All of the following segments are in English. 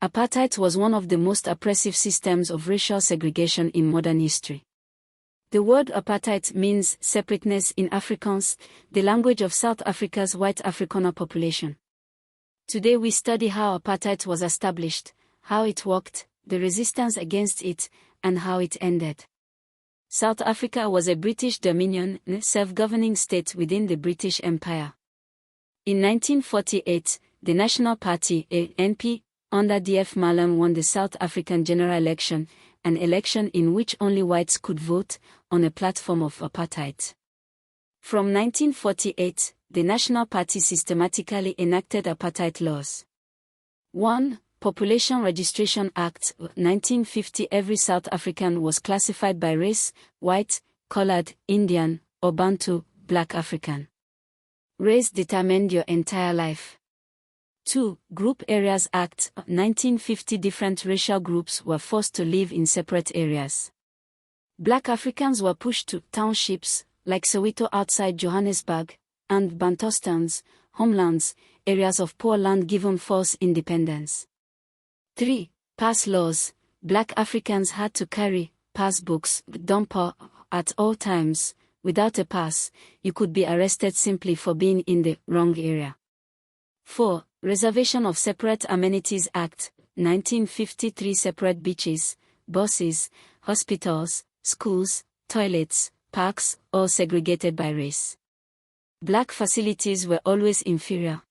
Apartheid was one of the most oppressive systems of racial segregation in modern history. The word apartheid means separateness in Afrikaans, the language of South Africa's white Afrikaner population. Today we study how apartheid was established, how it worked, the resistance against it, and how it ended. South Africa was a British Dominion, self-governing state within the British Empire. In 1948, the National Party, NP, under D.F. Malan won the South African general election, an election in which only whites could vote, on a platform of apartheid. From 1948, the National Party systematically enacted apartheid laws. 1. Population Registration Act, 1950. Every South African was classified by race, white, colored, Indian, or Bantu, Black African. Race determined your entire life. 2. Group Areas Act, 1950. Different racial groups were forced to live in separate areas. Black Africans were pushed to townships, like Soweto outside Johannesburg, and Bantustans, homelands, areas of poor land given false independence. 3. Pass laws. Black Africans had to carry passbooks, dumper, at all times. Without a pass, you could be arrested simply for being in the wrong area. 4. Reservation of Separate Amenities Act, 1953. Separate beaches, buses, hospitals, schools, toilets, parks, all segregated by race. Black facilities were always inferior.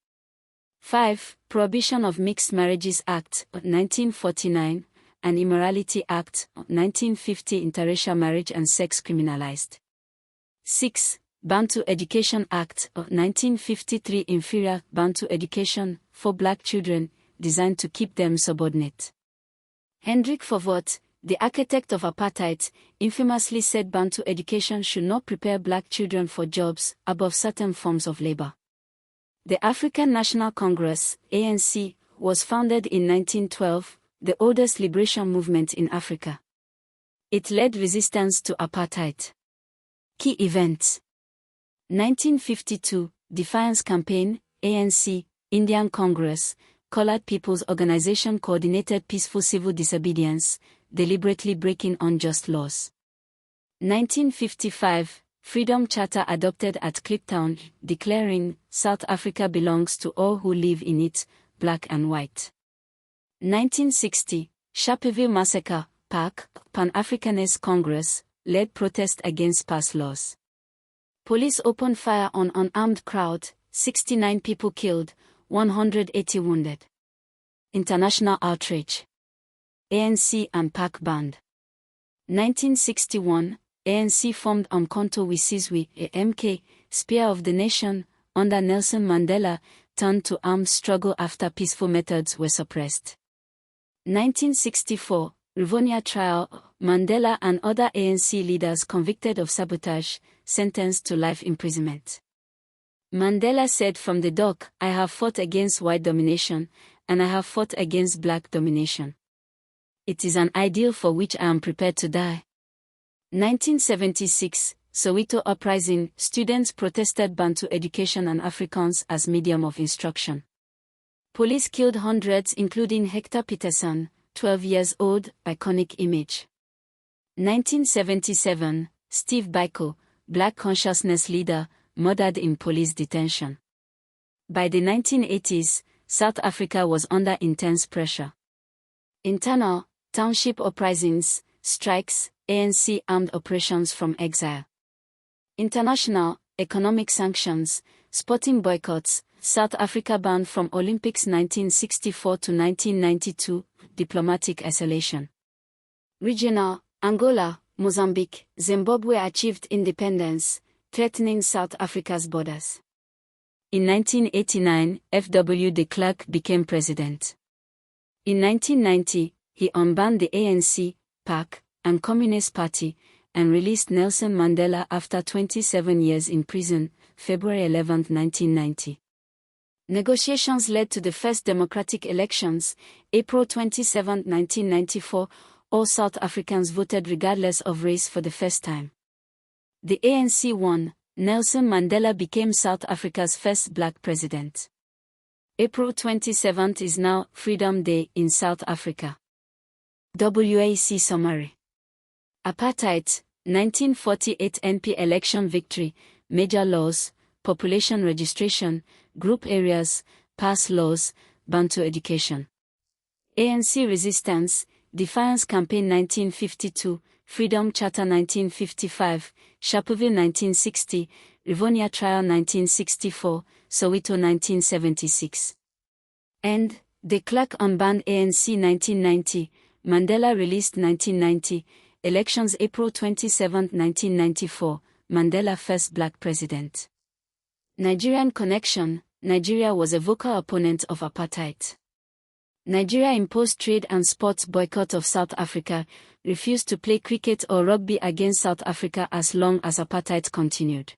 5. Prohibition of Mixed Marriages Act, 1949, and Immorality Act, 1950. Interracial marriage and sex criminalized. 6. Bantu Education Act, 1953. Inferior Bantu education for black children, designed to keep them subordinate. Hendrik Verwoerd, the architect of apartheid, infamously said Bantu education should not prepare black children for jobs above certain forms of labor. The African National Congress, ANC, was founded in 1912, the oldest liberation movement in Africa. It led resistance to apartheid. Key events: 1952, Defiance Campaign, ANC, Indian Congress, Colored People's Organization coordinated peaceful civil disobedience, deliberately breaking unjust laws. 1955, Freedom Charter adopted at Kliptown, declaring, South Africa belongs to all who live in it, black and white. 1960, Sharpeville Massacre, PAC, Pan-Africanist Congress, led protest against past laws. Police opened fire on unarmed crowd, 69 people killed, 180 wounded. International outrage. ANC and PAC banned. 1961, ANC formed Umkhonto we Sizwe, MK, Spear of the Nation, under Nelson Mandela, turned to armed struggle after peaceful methods were suppressed. 1964, Rivonia trial, Mandela and other ANC leaders convicted of sabotage, sentenced to life imprisonment. Mandela said from the dock, I have fought against white domination, and I have fought against black domination. It is an ideal for which I am prepared to die. 1976, Soweto uprising, students protested Bantu education and Afrikaans as medium of instruction. Police killed hundreds including Hector Peterson, 12 years old, iconic image. 1977, Steve Biko, black consciousness leader, murdered in police detention. By the 1980s, South Africa was under intense pressure. Internal, township uprisings, strikes, ANC armed operations from exile. International, economic sanctions, sporting boycotts, South Africa banned from Olympics 1964 to 1992, diplomatic isolation. Regional, Angola, Mozambique, Zimbabwe achieved independence, threatening South Africa's borders. In 1989, F.W. de Klerk became president. In 1990, he unbanned the ANC, PAC, and Communist Party, and released Nelson Mandela after 27 years in prison, February 11, 1990. Negotiations led to the first democratic elections, April 27, 1994. All South Africans voted regardless of race for the first time. The ANC won. Nelson Mandela became South Africa's first black president. April 27 is now Freedom Day in South Africa. WAEC Summary. Apartheid, 1948 NP election victory, major laws, population registration, group areas, pass laws, Bantu education. ANC resistance, Defiance Campaign 1952, Freedom Charter 1955, Sharpeville 1960, Rivonia Trial 1964, Soweto 1976. End, de Klerk unbanned ANC 1990, Mandela released 1990, elections April 27, 1994, Mandela first black president. Nigerian connection, Nigeria was a vocal opponent of apartheid. Nigeria imposed trade and sports boycott of South Africa, refused to play cricket or rugby against South Africa as long as apartheid continued.